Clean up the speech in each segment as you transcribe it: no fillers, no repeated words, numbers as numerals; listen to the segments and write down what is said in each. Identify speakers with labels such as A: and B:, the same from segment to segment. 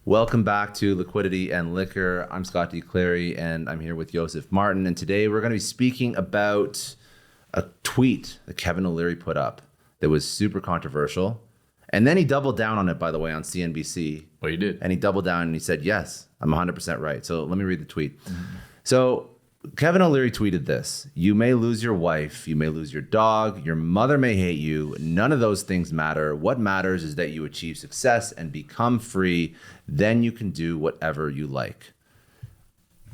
A: Welcome back to Liquidity and Liquor. I'm Scott D. Clary, and I'm here with Yosef Martin. And today we're going to be speaking about a tweet that Kevin O'Leary put up that was super controversial. And then he doubled down on it, by the way, on CNBC.
B: Oh, you did?
A: And he doubled down and he said, yes, I'm 100% right. So let me read the tweet. So Kevin O'Leary tweeted this: "You may lose your wife, you may lose your dog, your mother may hate you. None of those things matter. What matters is that you achieve success and become free. Then you can do whatever you like."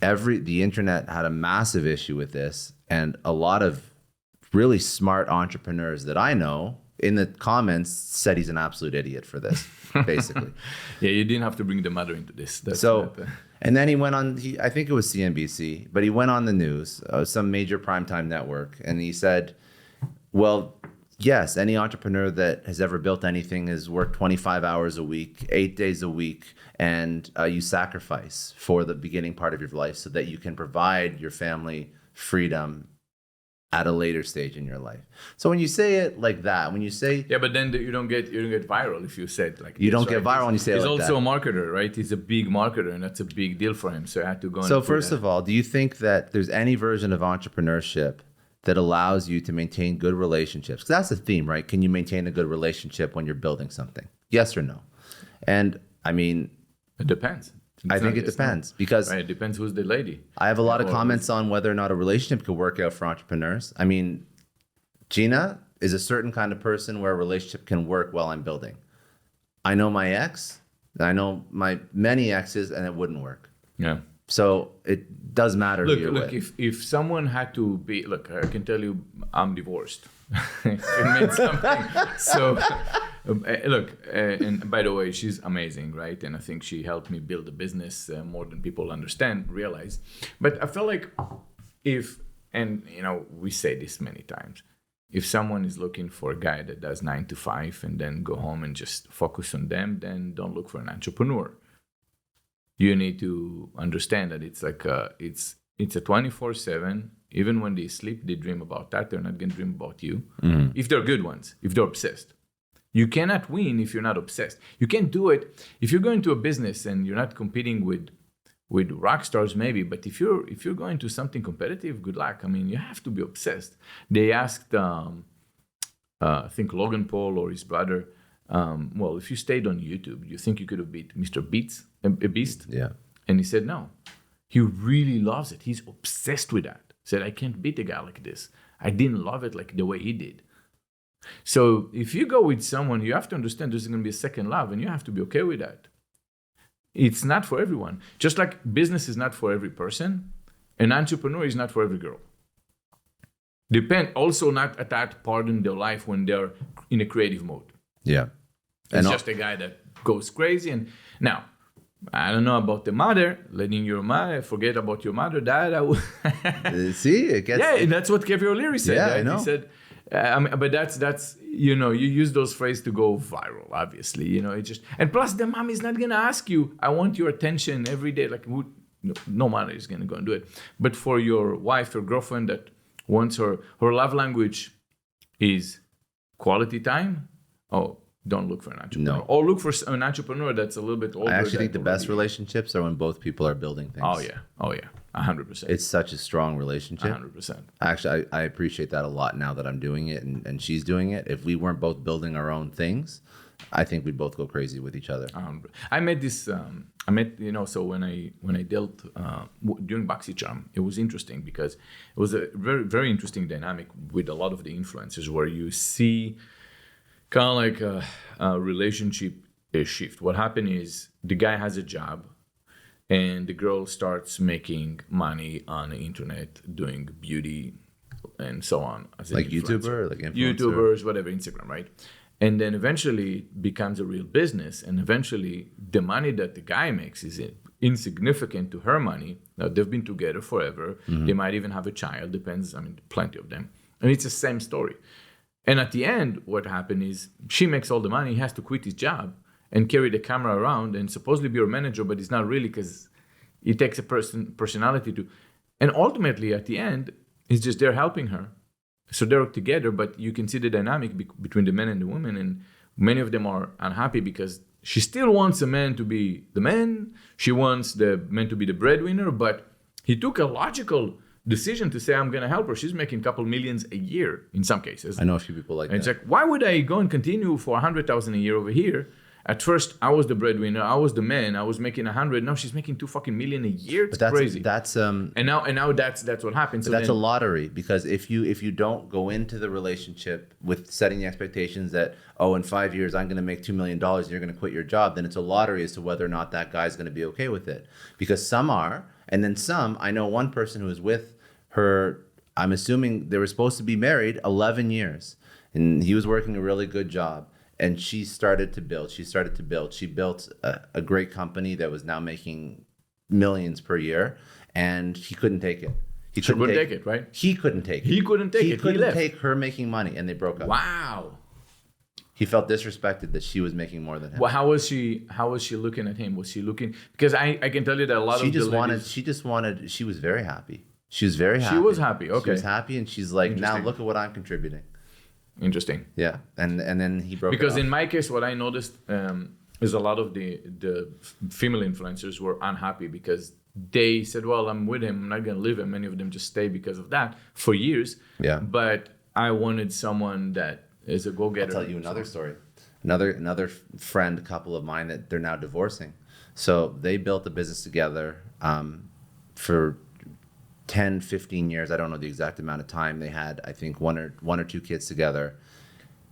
A: The internet had a massive issue with this, and a lot of really smart entrepreneurs that I know in the comments said he's an absolute idiot for this, basically.
B: Yeah, you didn't have to bring the mother into this.
A: And then he went on, I think it was CNBC, but he went on the news, some major primetime network, and he said, well, yes, any entrepreneur that has ever built anything has worked 25 hours a week, 8 days a week, and you sacrifice for the beginning part of your life so that you can provide your family freedom at a later stage in your life. So when you say it like that, when you say...
B: Yeah, but then you don't get viral if you say it like
A: You don't get viral when you say it like that.
B: He's also a marketer, right? He's a big marketer, and that's a big deal for him. So I had to go
A: So first of all, do you think that there's any version of entrepreneurship that allows you to maintain good relationships? Because that's the theme, right? Can you maintain a good relationship when you're building something? Yes or no? And I mean...
B: It depends.
A: I think it depends because
B: right, it depends who's the lady.
A: I have a lot of comments on whether or not a relationship could work out for entrepreneurs. I mean, Gina is a certain kind of person where a relationship can work while I'm building. I know my ex, I know my many exes, and it wouldn't work.
B: Yeah.
A: So it does matter.
B: Look, if someone had to be, look, I can tell you I'm divorced. It means something. So look, and by the way, she's amazing, right? And I think she helped me build a business more than people realize. But I feel like we say this many times, if someone is looking for a guy that does 9 to 5 and then go home and just focus on them, then don't look for an entrepreneur. You need to understand that it's like it's a 24/7. Even when they sleep, they dream about that. They're not going to dream about you. Mm-hmm. If they're good ones, if they're obsessed. You cannot win if you're not obsessed. You can't do it if you're going to a business and you're not competing with rock stars, maybe. But if you're going to something competitive, good luck. I mean, you have to be obsessed. They asked, I think Logan Paul or his brother, well, if you stayed on YouTube, you think you could have beat Mr. Beast?
A: Yeah.
B: And he said no. He really loves it. He's obsessed with that. Said, I can't beat a guy like this. I didn't love it like the way he did. So if you go with someone, you have to understand there's going to be a second love, and you have to be okay with that. It's not for everyone. Just like business is not for every person, an entrepreneur is not for every girl. Depend also not at that part in their life when they're in a creative mode.
A: Yeah.
B: It's just a guy that goes crazy. And now, I don't know about the mother, letting your mother forget about your mother, dad.
A: See, it gets...
B: Yeah, that's what Kevin O'Leary said.
A: Yeah,
B: right?
A: I know.
B: He said, but that's you use those phrases to go viral, obviously. It just, and plus the mom is not going to ask you, I want your attention every day. Like, no mother is going to go and do it. But for your wife or girlfriend that wants her love language is quality time, don't look for an entrepreneur.
A: No.
B: Or look for an entrepreneur that's a little bit older.
A: I actually think the best relationships are when both people are building things.
B: Oh, yeah. 100%.
A: It's such a strong relationship.
B: 100%.
A: Actually, I appreciate that a lot now that I'm doing it and she's doing it. If we weren't both building our own things, I think we'd both go crazy with each other.
B: I met this, so when I dealt during BoxyCharm, it was interesting because it was a very, very interesting dynamic with a lot of the influencers where you see kind of like a relationship shift. What happened is the guy has a job and the girl starts making money on the internet doing beauty and so on. As
A: like YouTuber, like influencer?
B: YouTubers, whatever, Instagram, right? And then eventually it becomes a real business. And eventually the money that the guy makes is insignificant to her money. Now, they've been together forever. Mm-hmm. They might even have a child, depends. I mean, plenty of them. And it's the same story. And at the end, what happened is she makes all the money. He has to quit his job and carry the camera around and supposedly be her manager, but it's not really because it takes a personality to. And ultimately, at the end, it's just they're helping her. So they're together, but you can see the dynamic between the men and the women. And many of them are unhappy because she still wants a man to be the man. She wants the man to be the breadwinner, but he took a logical decision to say, I'm going to help her. She's making a couple millions a year in some cases.
A: I know a few people like
B: And
A: that.
B: it's like, why would I go and continue for 100,000 a year over here? At first, I was the breadwinner. I was the man. I was making 100. Now she's making $2 million a year. It's crazy.
A: And
B: now that's what happens. So
A: that's
B: then,
A: a lottery, because if you don't go into the relationship with setting the expectations that, in 5 years I'm going to make $2 million and you're going to quit your job, then it's a lottery as to whether or not that guy's going to be okay with it. Because some are, and then some. I know one person who was with her. I'm assuming they were supposed to be married 11 years, and he was working a really good job. And she started to build. She built a great company that was now making millions per year, and he couldn't take it. He couldn't take it,
B: right?
A: He couldn't take it.
B: He couldn't take it.
A: He couldn't
B: left.
A: take her making money, and they broke up.
B: Wow.
A: He felt disrespected that she was making more than him.
B: Well, how was she looking at him? Was she looking? Because I can tell you that a lot
A: She
B: of
A: just
B: the
A: wanted.
B: ladies,
A: She just wanted. She was very happy. She was very happy.
B: She was happy. Okay.
A: She was happy, and she's like, now
B: Interesting.
A: look at what I'm contributing.
B: Interesting.
A: Yeah, and then he broke.
B: Because
A: it off.
B: in my case, what I noticed is a lot of the female influencers were unhappy because they said, well, I'm with him, I'm not going to leave him. Many of them just stay because of that for years.
A: Yeah.
B: But I wanted someone that is a go-getter.
A: I'll tell you another story. Another friend couple of mine that they're now divorcing. So they built a business together for 10, 15 years. I don't know the exact amount of time. They had, I think, one or two kids together,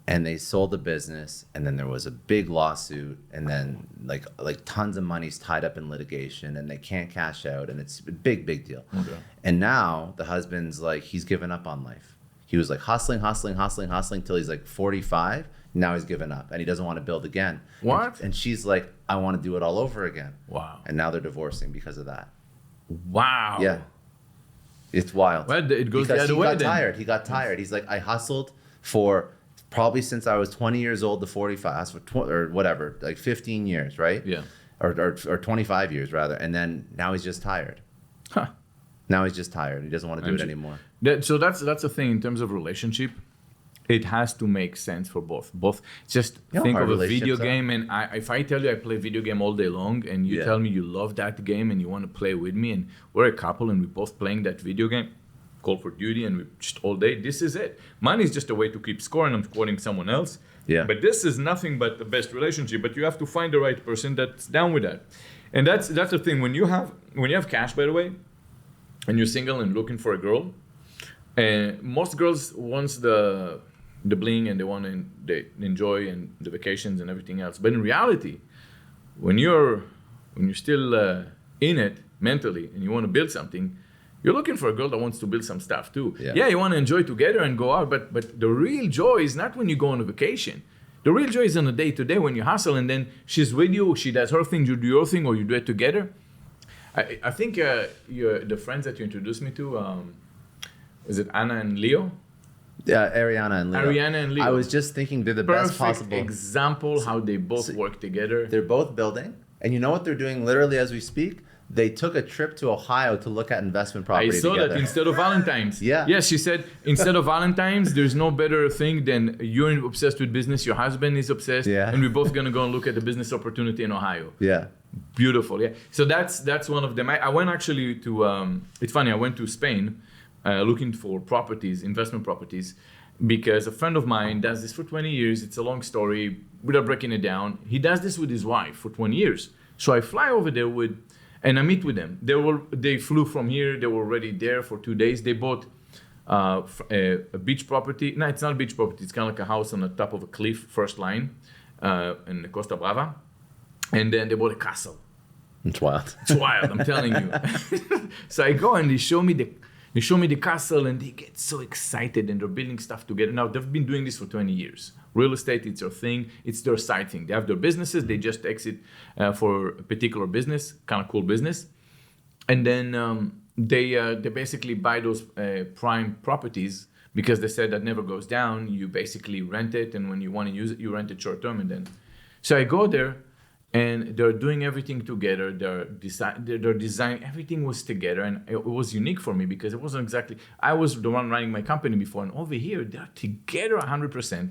A: and they sold the business, and then there was a big lawsuit, and then like tons of money's tied up in litigation, and they can't cash out, and it's a big deal.
B: Okay.
A: And now the husband's like, he's given up on life. He was like hustling till he's like 45. Now he's given up, and he doesn't want to build again.
B: What?
A: And she's like, I want to do it all over again.
B: Wow.
A: And now they're divorcing because of that.
B: Wow.
A: Yeah. It's wild.
B: Well, it goes the
A: because
B: other way then.
A: He got tired. He's like, I hustled for probably since I was 20 years old to 45, or whatever, like 15 years, right?
B: Yeah.
A: Or 25 years rather. And then now he's just tired.
B: Huh.
A: Now he's just tired. He doesn't want to do it anymore.
B: So that's the thing in terms of relationship. It has to make sense for both. Just think
A: our
B: of a video
A: relationships are.
B: game, and if I tell you I play video game all day long, and you
A: Yeah.
B: tell me you love that game and you want to play with me, and we're a couple and we're both playing that video game, Call for Duty, and we just all day. This is it. Money is just a way to keep score, and I'm quoting someone else.
A: Yeah.
B: But this is nothing but the best relationship. But you have to find the right person that's down with that, and that's the thing. When you have cash, by the way, and you're single and looking for a girl, and most girls wants the bling, and they enjoy and the vacations and everything else. But in reality, when you're still in it mentally and you want to build something, you're looking for a girl that wants to build some stuff too.
A: Yeah.
B: You want to enjoy together and go out, but the real joy is not when you go on a vacation. The real joy is on a day-to-day when you hustle, and then she's with you, she does her thing, you do your thing, or you do it together. I think the friends that you introduced me to, is it Anna and Leo?
A: Yeah, Ariana and Leo. I was just thinking they're the best possible
B: example how they both work together.
A: They're both building, and you know what they're doing literally as we speak? They took a trip to Ohio to look at investment property
B: I saw
A: together.
B: that instead of Valentine's.
A: Yeah.
B: Yes, she said instead of Valentine's, there's no better thing than you're obsessed with business, your husband is obsessed,
A: Yeah.
B: and we're both gonna go and look at the business opportunity in Ohio.
A: Yeah.
B: Beautiful, yeah. So that's one of them. I went actually to, it's funny, I went to Spain looking for properties, investment properties, because a friend of mine does this for 20 years. It's a long story, without breaking it down. He does this with his wife for 20 years. So I fly over there and I meet with them. They flew from here. They were already there for 2 days. They bought a beach property. No, it's not a beach property. It's kind of like a house on the top of a cliff, first line, in Costa Brava. And then they bought a castle.
A: It's wild.
B: It's wild, I'm telling you. So I go and they show me the castle, and they get so excited, and they're building stuff together. Now, they've been doing this for 20 years. Real estate, it's their thing. It's their side thing. They have their businesses. They just exit for a particular business, kind of cool business. And then they basically buy those prime properties because they said that never goes down. You basically rent it, and when you want to use it, you rent it short term. And then, so I go there, and they're doing everything together. They're design. Everything was together, and it was unique for me because it wasn't exactly. I was the one running my company before, and over here they're together 100%.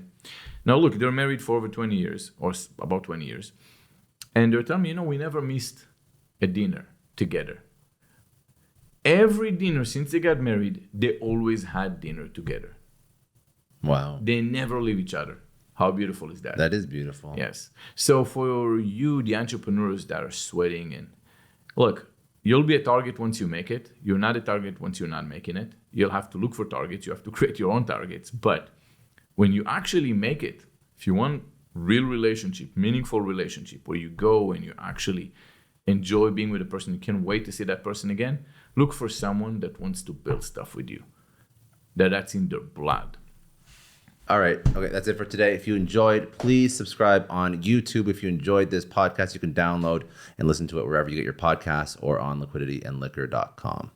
B: Now look, they're married for over 20 years, or about 20 years, And they're telling me, we never missed a dinner together. Every dinner since they got married, they always had dinner together.
A: Wow.
B: They never leave each other. How beautiful is that?
A: That is beautiful.
B: Yes. So for you, the entrepreneurs that are sweating, and look, you'll be a target once you make it. You're not a target once you're not making it. You'll have to look for targets. You have to create your own targets. But when you actually make it, if you want real relationship, meaningful relationship, where you go and you actually enjoy being with a person, you can't wait to see that person again, look for someone that wants to build stuff with you. That's in their blood.
A: All right. Okay, that's it for today. If you enjoyed, please subscribe on YouTube. If you enjoyed this podcast, you can download and listen to it wherever you get your podcasts or on liquidityandliquor.com.